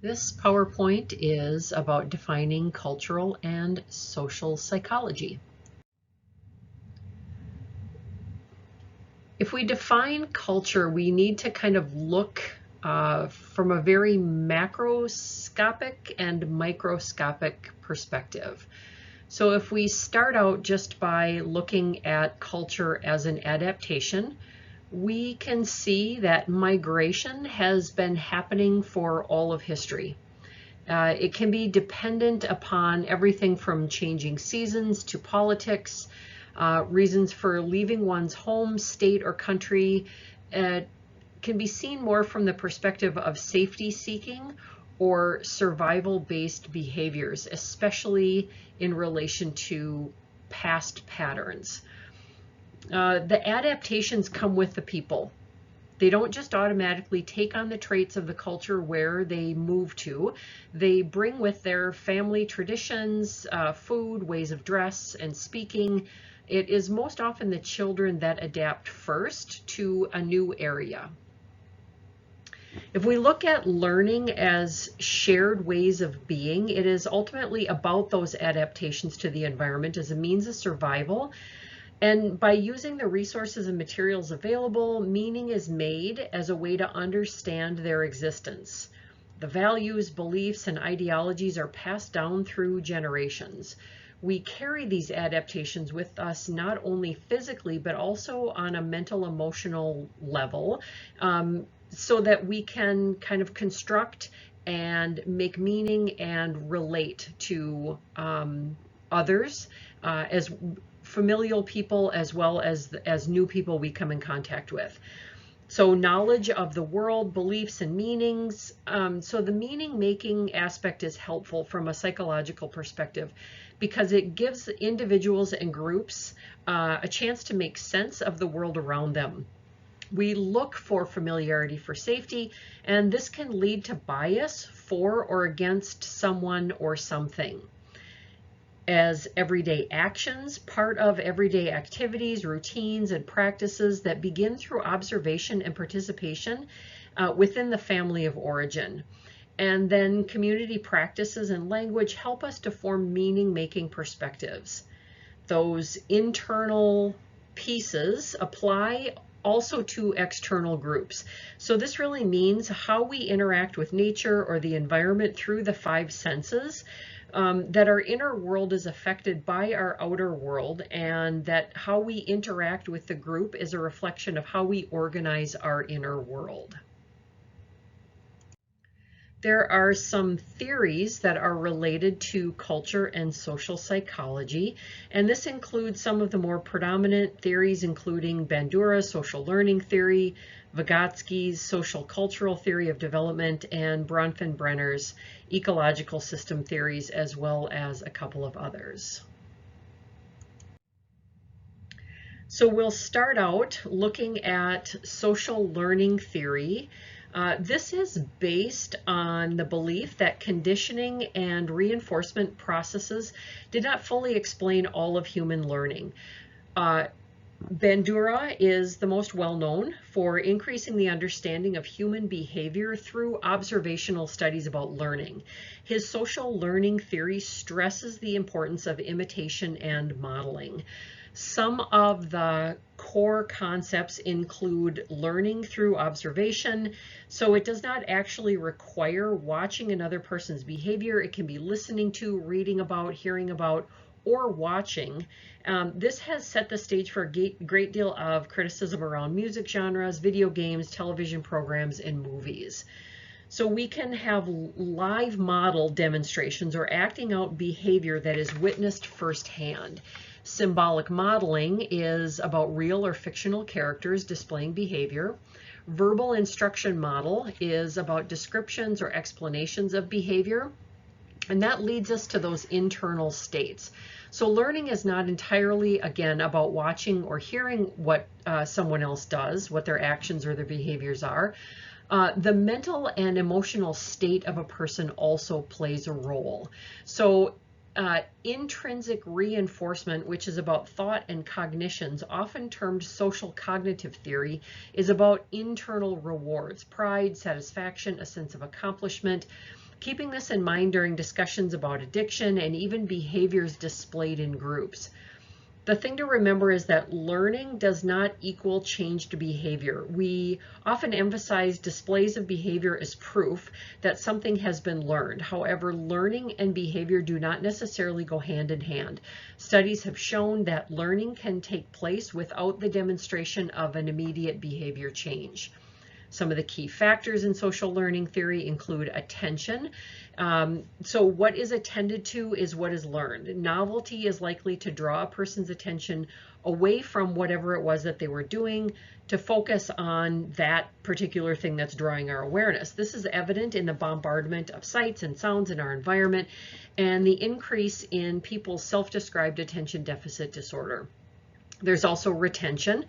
This PowerPoint is about defining cultural and social psychology. If we define culture, we need to kind of look from a very macroscopic and microscopic perspective. So if we start out just by looking at culture as an adaptation, we can see that migration has been happening for all of history. It can be dependent upon everything from changing seasons to politics, reasons for leaving one's home, state, or country. Can be seen more from the perspective of safety seeking or survival-based behaviors, especially in relation to past patterns. The adaptations come with the people. They don't just automatically take on the traits of the culture where they move to. They bring with their family traditions, food, ways of dress, and speaking. It is most often the children that adapt first to a new area. If we look at learning as shared ways of being, it is ultimately about those adaptations to the environment as a means of survival. And by using the resources and materials available, meaning is made as a way to understand their existence. The values, beliefs, and ideologies are passed down through generations. We carry these adaptations with us not only physically, but also on a mental, emotional level, so that we can kind of construct and make meaning and relate to others as familial people as well as new people we come in contact with. So knowledge of the world, beliefs, and meanings. So the meaning making aspect is helpful from a psychological perspective because it gives individuals and groups a chance to make sense of the world around them. We look for familiarity for safety, and this can lead to bias for or against someone or something. As everyday actions, part of everyday activities, routines, and practices that begin through observation and participation within the family of origin. And then community practices and language help us to form meaning-making perspectives. Those internal pieces apply also to external groups. So this really means how we interact with nature or the environment through the five senses, that our inner world is affected by our outer world, and that how we interact with the group is a reflection of how we organize our inner world. There are some theories that are related to culture and social psychology, and this includes some of the more predominant theories, including Bandura's social learning theory, Vygotsky's social cultural theory of development, and Bronfenbrenner's ecological system theories, as well as a couple of others. So we'll start out looking at social learning theory. This is based on the belief that conditioning and reinforcement processes did not fully explain all of human learning. Bandura is the most well-known for increasing the understanding of human behavior through observational studies about learning. His social learning theory stresses the importance of imitation and modeling. Some of the core concepts include learning through observation. So it does not actually require watching another person's behavior. It can be listening to, reading about, hearing about, or watching. This has set the stage for a great deal of criticism around music genres, video games, television programs, and movies. So we can have live model demonstrations or acting out behavior that is witnessed firsthand. Symbolic modeling is about real or fictional characters displaying behavior. Verbal instruction model is about descriptions or explanations of behavior. And that leads us to those internal states. So learning is not entirely, again, about watching or hearing what someone else does, what their actions or their behaviors are. The mental and emotional state of a person also plays a role. So intrinsic reinforcement, which is about thought and cognitions, often termed social cognitive theory, is about internal rewards, pride, satisfaction, a sense of accomplishment. keeping this in mind during discussions about addiction and even behaviors displayed in groups. The thing to remember is that learning does not equal changed behavior. We often emphasize displays of behavior as proof that something has been learned. However, learning and behavior do not necessarily go hand in hand. Studies have shown that learning can take place without the demonstration of an immediate behavior change. Some of the key factors in social learning theory include attention. So what is attended to is what is learned. Novelty is likely to draw a person's attention away from whatever it was that they were doing to focus on that particular thing that's drawing our awareness. This is evident in the bombardment of sights and sounds in our environment and the increase in people's self-described attention deficit disorder. There's also retention.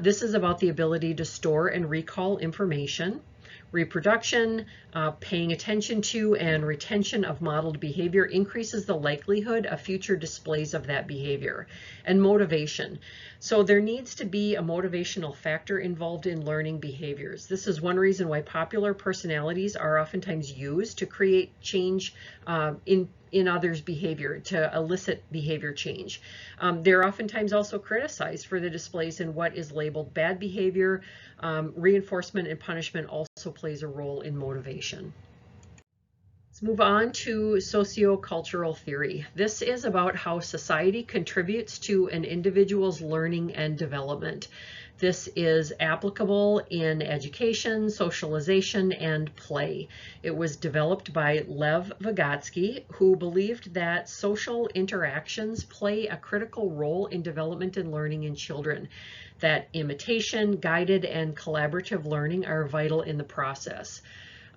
This is about the ability to store and recall information. Reproduction, paying attention to and retention of modeled behavior increases the likelihood of future displays of that behavior. And motivation. So there needs to be a motivational factor involved in learning behaviors. This is one reason why popular personalities are oftentimes used to create change in others' behavior, to elicit behavior change. They're oftentimes also criticized for the displays in what is labeled bad behavior. Reinforcement and punishment also plays a role in motivation. Let's move on to sociocultural theory. This is about how society contributes to an individual's learning and development. This is applicable in education, socialization, and play. It was developed by Lev Vygotsky, who believed that social interactions play a critical role in development and learning in children, that imitation, guided, and collaborative learning are vital in the process.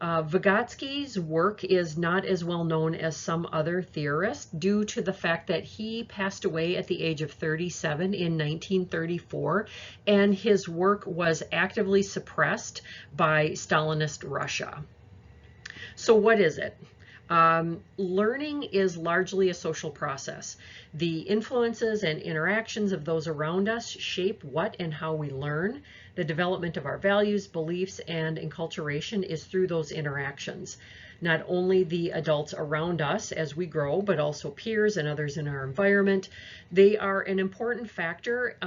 Vygotsky's work is not as well known as some other theorists due to the fact that he passed away at the age of 37 in 1934, and his work was actively suppressed by Stalinist Russia. So what is it? Learning is largely a social process. The influences and interactions of those around us shape what and how we learn. The development of our values, beliefs, and enculturation is through those interactions. Not only the adults around us as we grow, but also peers and others in our environment. They are an important factor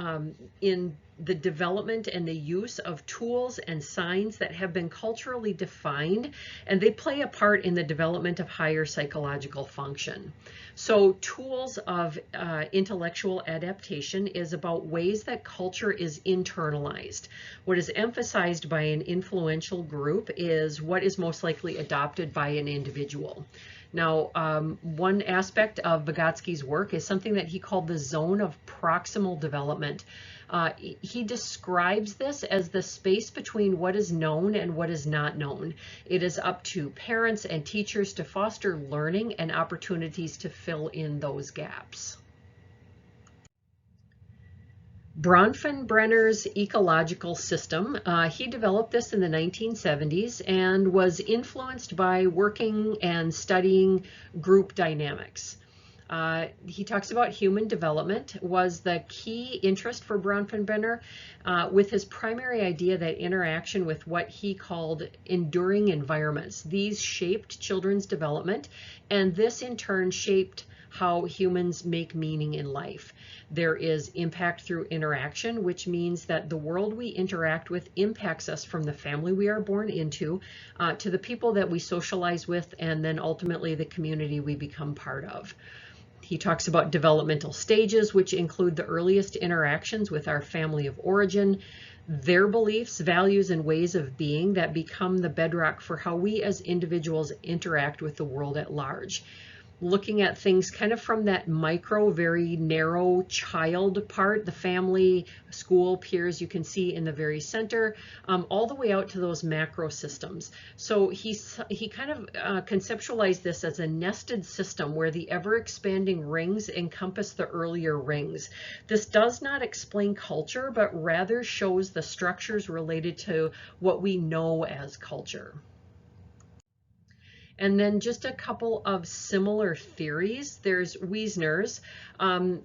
in the development and the use of tools and signs that have been culturally defined, and they play a part in the development of higher psychological function. So tools of intellectual adaptation is about ways that culture is internalized. What is emphasized by an influential group is what is most likely adopted by an individual. Now, one aspect of Vygotsky's work is something that he called the zone of proximal development. He describes this as the space between what is known and what is not known. It is up to parents and teachers to foster learning and opportunities to fill in those gaps. Bronfenbrenner's ecological system, he developed this in the 1970s and was influenced by working and studying group dynamics. He talks about human development was the key interest for Bronfenbrenner, with his primary idea that interaction with what he called enduring environments. These shaped children's development, and this in turn shaped how humans make meaning in life. There is impact through interaction, which means that the world we interact with impacts us from the family we are born into, to the people that we socialize with, and then ultimately the community we become part of. He talks about developmental stages, which include the earliest interactions with our family of origin, their beliefs, values, and ways of being that become the bedrock for how we as individuals interact with the world at large. Looking at things kind of from that micro, very narrow child part, the family, school, peers, you can see in the very center, all the way out to those macro systems. So he kind of conceptualized this as a nested system where the ever-expanding rings encompass the earlier rings. This does not explain culture, but rather shows the structures related to what we know as culture. And then just a couple of similar theories. There's Wiesner's.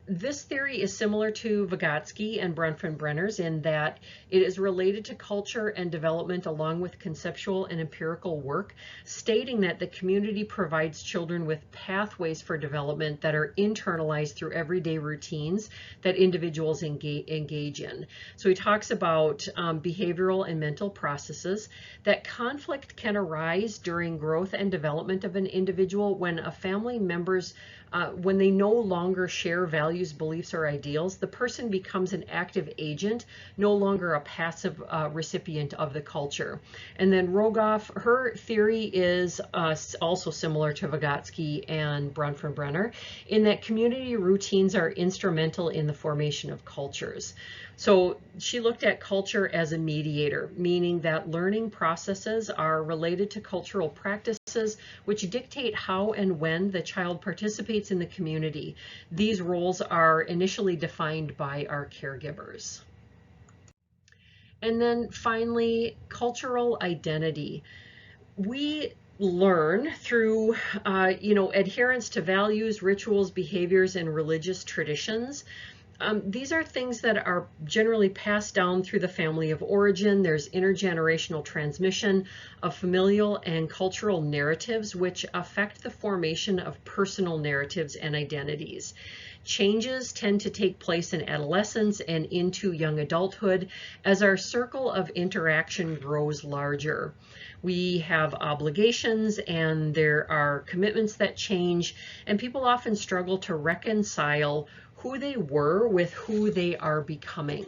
This theory is similar to Vygotsky and Bronfenbrenner's in that it is related to culture and development along with conceptual and empirical work, stating that the community provides children with pathways for development that are internalized through everyday routines that individuals engage in. So he talks about behavioral and mental processes, that conflict can arise during growth and development of an individual when a family members when they no longer share values, beliefs, or ideals. The person becomes an active agent, no longer a passive recipient of the culture. And then Rogoff, her theory is also similar to Vygotsky and Bronfenbrenner in that community routines are instrumental in the formation of cultures. So she looked at culture as a mediator, meaning that learning processes are related to cultural practices which dictate how and when the child participates in the community. These roles are initially defined by our caregivers. And then finally, cultural identity. We learn through adherence to values, rituals, behaviors, and religious traditions. These are things that are generally passed down through the family of origin. There's intergenerational transmission of familial and cultural narratives which affect the formation of personal narratives and identities. Changes tend to take place in adolescence and into young adulthood as our circle of interaction grows larger. We have obligations and there are commitments that change, and people often struggle to reconcile who they were with who they are becoming.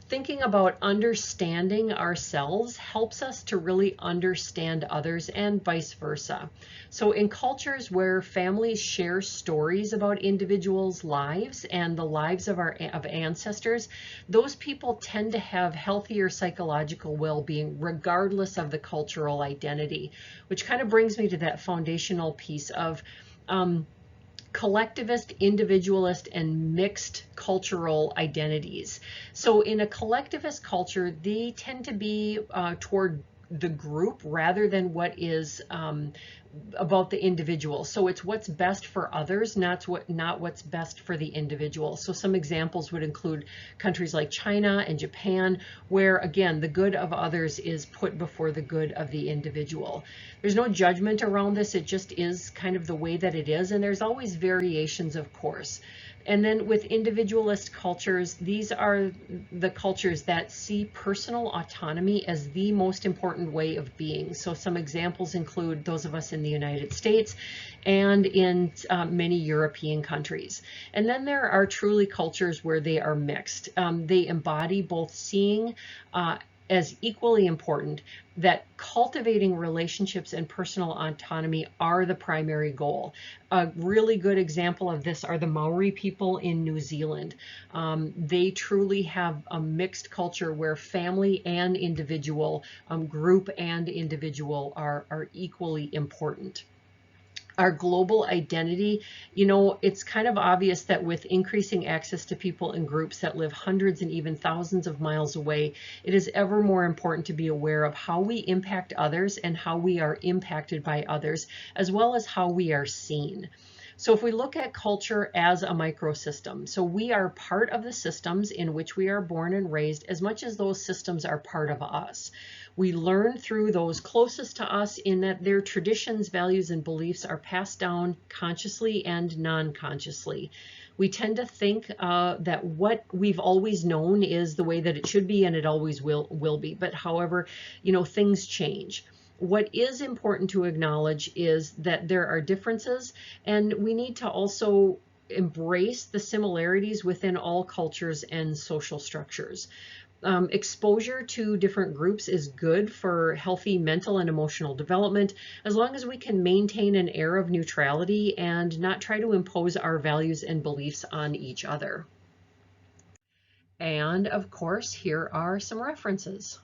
Thinking about understanding ourselves helps us to really understand others and vice versa. So in cultures where families share stories about individuals' lives and the lives of ancestors, those people tend to have healthier psychological well-being regardless of the cultural identity, which kind of brings me to that foundational piece of collectivist, individualist, and mixed cultural identities. So in a collectivist culture, they tend to be toward the group rather than what is about the individual. So it's what's best for others, not what's best for the individual. So some examples would include countries like China and Japan, where again, the good of others is put before the good of the individual. There's no judgment around this. It just is kind of the way that it is. And there's always variations, of course. And then with individualist cultures, these are the cultures that see personal autonomy as the most important way of being. So some examples include those of us in the United States and in many European countries. And then there are truly cultures where they are mixed. They embody both seeing as equally important, that cultivating relationships and personal autonomy are the primary goal. A really good example of this are the Maori people in New Zealand. They truly have a mixed culture where family and individual, group and individual are equally important. Our global identity, it's kind of obvious that with increasing access to people in groups that live hundreds and even thousands of miles away, it is ever more important to be aware of how we impact others and how we are impacted by others, as well as how we are seen. So if we look at culture as a microsystem, so we are part of the systems in which we are born and raised as much as those systems are part of us. We learn through those closest to us in that their traditions, values, and beliefs are passed down consciously and non-consciously. We tend to think that what we've always known is the way that it should be and it always will be. But however, things change. What is important to acknowledge is that there are differences, and we need to also embrace the similarities within all cultures and social structures. Exposure to different groups is good for healthy mental and emotional development, as long as we can maintain an air of neutrality and not try to impose our values and beliefs on each other. And of course, here are some references.